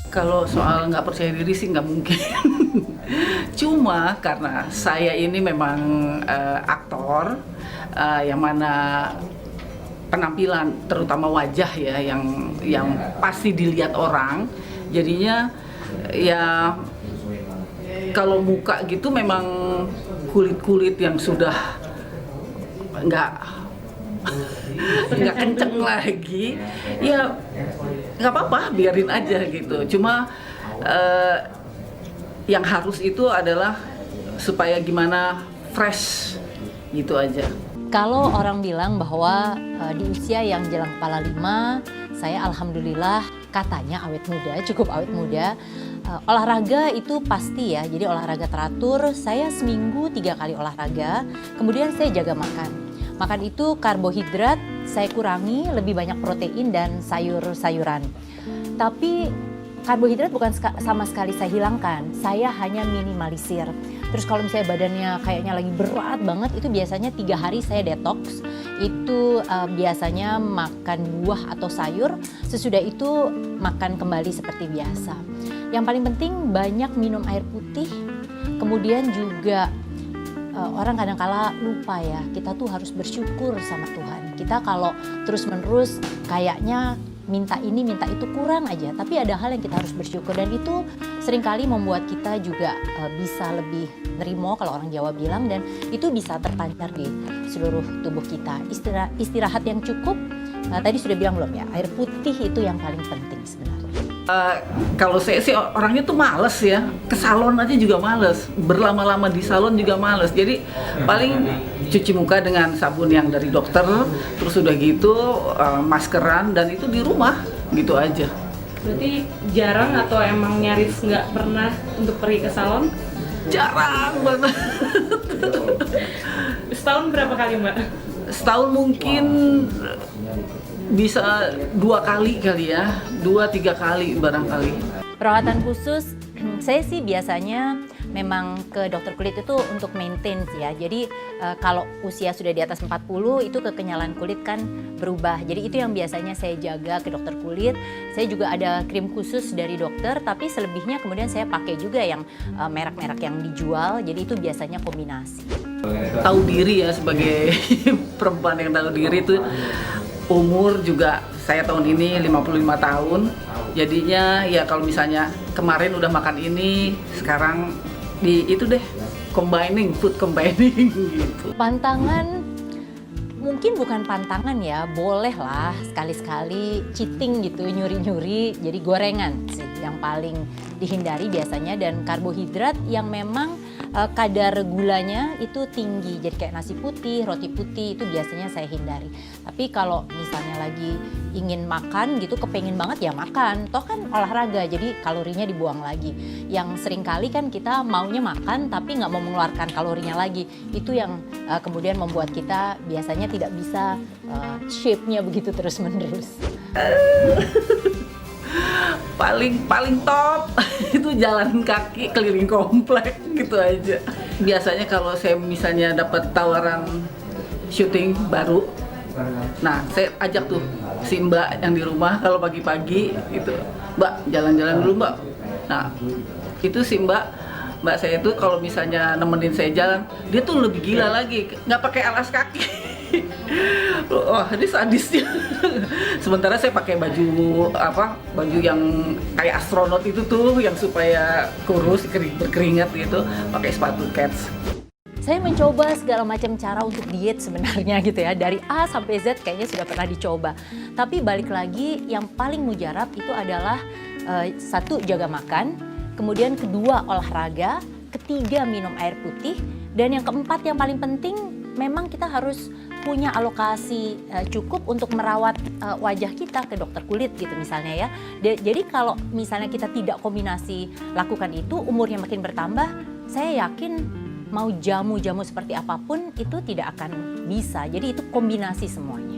Kalau soal nggak percaya diri sih nggak mungkin. Cuma karena saya ini memang aktor, yang mana penampilan terutama wajah ya yang pasti dilihat orang. Jadinya ya kalau muka gitu memang kulit yang sudah nggak nggak kenceng lagi, ya nggak apa-apa, biarin aja gitu. Cuma yang harus itu adalah supaya gimana fresh gitu aja. Kalau orang bilang bahwa di usia yang jelang kepala 5, saya alhamdulillah katanya awet muda, cukup awet muda. Olahraga itu pasti ya, jadi olahraga teratur. Saya seminggu 3 kali olahraga, kemudian saya jaga makan. Makan itu karbohidrat saya kurangi, lebih banyak protein dan sayur-sayuran. Tapi karbohidrat bukan sama sekali saya hilangkan, saya hanya minimalisir. Terus kalau misalnya badannya kayaknya lagi berat banget, itu biasanya 3 hari saya detox. Itu biasanya makan buah atau sayur, sesudah itu makan kembali seperti biasa. Yang paling penting banyak minum air putih, kemudian juga orang kadang-kala lupa ya, kita tuh harus bersyukur sama Tuhan. Kita kalau terus-menerus kayaknya minta ini, minta itu kurang aja. Tapi ada hal yang kita harus bersyukur dan itu seringkali membuat kita juga bisa lebih nerimo kalau orang Jawa bilang, dan itu bisa terpancar di seluruh tubuh kita. Istirahat yang cukup, tadi sudah bilang belum ya, air putih itu yang paling penting sebenarnya. Kalau saya sih orangnya tuh males ya, ke salon aja juga males, berlama-lama di salon juga males. Jadi paling cuci muka dengan sabun yang dari dokter, terus udah gitu maskeran, dan itu di rumah gitu aja. Berarti jarang atau emang nyaris nggak pernah untuk pergi ke salon? Jarang banget. Setahun berapa kali, Mbak? Setahun mungkin bisa 2 kali kali ya, 2-3 kali barangkali. Perawatan khusus, saya sih biasanya memang ke dokter kulit itu untuk maintenance ya. Jadi kalau usia sudah di atas 40 itu kekenyalan kulit kan berubah. Jadi itu yang biasanya saya jaga ke dokter kulit. Saya juga ada krim khusus dari dokter, tapi selebihnya kemudian saya pakai juga yang merek-merek yang dijual. Jadi itu biasanya kombinasi. Tahu diri ya, sebagai perempuan yang tahu diri itu, umur juga saya tahun ini 55 tahun. Jadinya ya kalau misalnya kemarin udah makan ini, sekarang di itu deh, food combining gitu. Pantangan mungkin bukan pantangan ya, boleh lah sekali-sekali cheating gitu, nyuri-nyuri. Jadi gorengan sih yang paling dihindari biasanya, dan karbohidrat yang memang kadar gulanya itu tinggi. Jadi kayak nasi putih, roti putih itu biasanya saya hindari. Tapi kalau misalnya lagi ingin makan gitu, kepengen banget ya makan. Toh kan olahraga, jadi kalorinya dibuang lagi. Yang sering kali kan kita maunya makan tapi nggak mau mengeluarkan kalorinya lagi. Itu yang kemudian membuat kita biasanya tidak bisa shape-nya begitu terus-menerus. Paling top itu jalan kaki keliling komplek gitu aja. Biasanya kalau saya misalnya dapat tawaran syuting baru, nah saya ajak tuh si Mbak yang di rumah kalau pagi-pagi itu, Mbak jalan-jalan dulu Mbak. Nah itu si Mbak saya itu kalau misalnya nemenin saya jalan, dia tuh lebih gila lagi, nggak pakai alas kaki. Wah ini sadisnya. Sementara saya pakai baju yang kayak astronot itu tuh, yang supaya kurus, berkeringat gitu, pakai sepatu kets. Saya mencoba segala macam cara untuk diet sebenarnya gitu ya, dari A sampai Z kayaknya sudah pernah dicoba. Tapi balik lagi, yang paling mujarab itu adalah satu, jaga makan, kemudian kedua olahraga, ketiga minum air putih, dan yang keempat yang paling penting memang kita harus punya alokasi cukup untuk merawat wajah kita ke dokter kulit gitu misalnya ya. Jadi kalau misalnya kita tidak kombinasi lakukan itu, umurnya makin bertambah, saya yakin mau jamu-jamu seperti apapun itu tidak akan bisa. Jadi itu kombinasi semuanya.